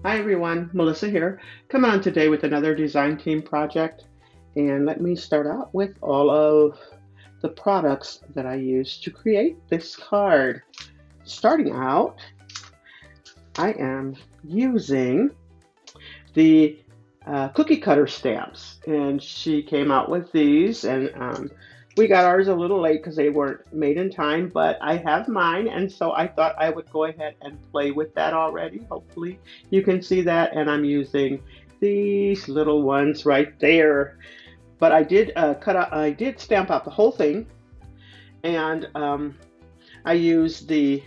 Hi everyone, Melissa here, coming on today with another design team project. And let me start out with all of the products that I used to create this card. Starting out, I am using the cookie cutter stamps, and she came out with these, and we got ours a little late because they weren't made in time, but I have mine, and so I thought I would go ahead and play with that already. Hopefully you can see that, and I'm using these little ones right there. But I did I did stamp out the whole thing, and I used the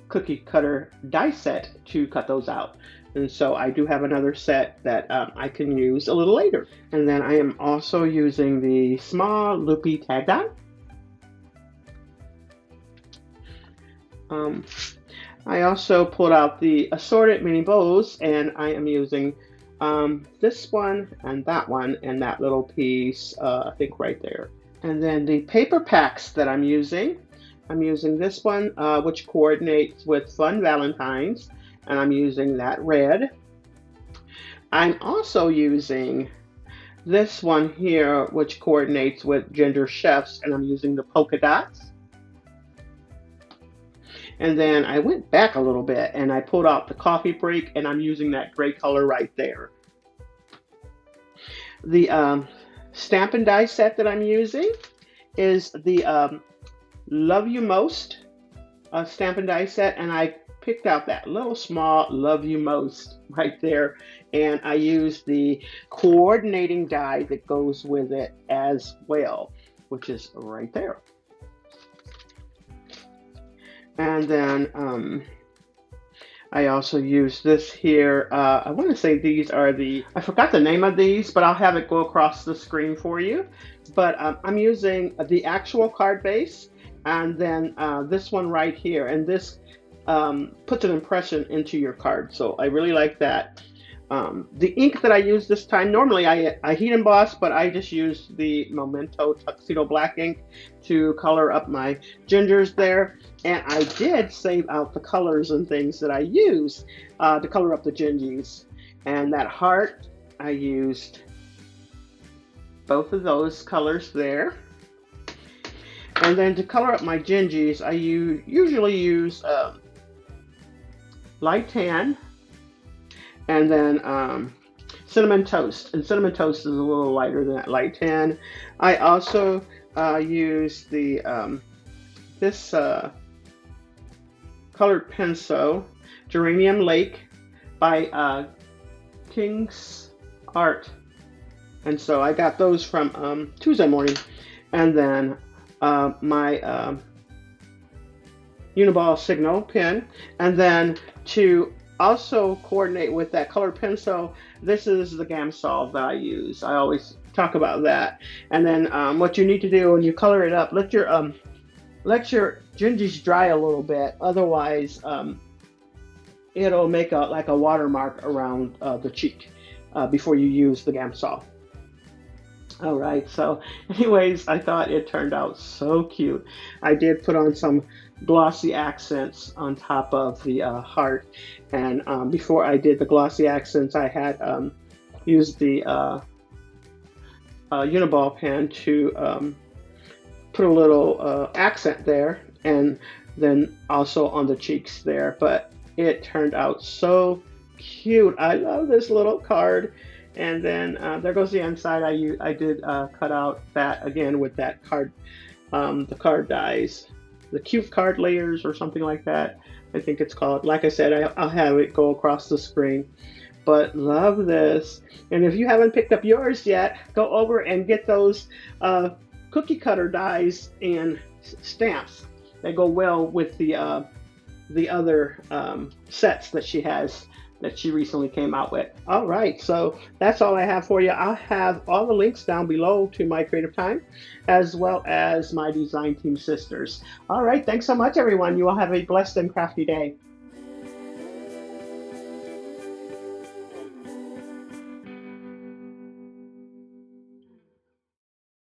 cookie cutter die set to cut those out. And so I do have another set that I can use a little later. And then I am also using the small loopy tag die. Um, I also pulled out the assorted mini bows, and I am using this one and that little piece, I think right there. And then the paper packs that I'm using this one, which coordinates with Fun Valentines, and I'm using that red. I'm also using this one here, which coordinates with Ginger Chefs, and I'm using the polka dots. And then I went back a little bit and I pulled out the coffee break, and I'm using that gray color right there. The stamp and die set that I'm using is the Love You Most stamp and die set, and I picked out that little small Love You Most right there, and I used the coordinating die that goes with it as well, which is right there. And then I also use this here. I want to say these are I forgot the name of these, but I'll have it go across the screen for you. But I'm using the actual card base, and then this one right here. And this puts an impression into your card. So I really like that. The ink that I use this time, normally I heat emboss, but I just use the Memento Tuxedo Black ink to color up my gingers there. And I did save out the colors and things that I use to color up the gingies. And that heart, I used both of those colors there. And then to color up my gingies, I usually use light tan, and then cinnamon toast. And cinnamon toast is a little lighter than that light tan. I also use the this colored pencil, Geranium Lake by King's Art. And so I got those from Tuesday morning. And then my Uniball Signal pen. And then to also coordinate with that colored pencil, this is the Gamsol that I use. I always talk about that. And then what you need to do when you color it up, let your gingies dry a little bit. Otherwise, it'll make like a watermark around the cheek before you use the Gamsol. All right, so anyways, I thought it turned out so cute. I did put on some glossy accents on top of the heart, and before I did the glossy accents, I had used the Uniball pen to put a little accent there, and then also on the cheeks there. But it turned out so cute. I love this little card. And then there goes the inside. I did cut out that again with that card, the card dies, the cute card layers or something like that. I think it's called. Like I said, I'll have it go across the screen. But love this. And if you haven't picked up yours yet, go over and get those cookie cutter dies and stamps. They go well with the other sets that she has, that she recently came out with. All right, so that's all I have for you. I'll have all the links down below to my Creative Time, as well as my Design Team sisters. All right, thanks so much, everyone. You all have a blessed and crafty day.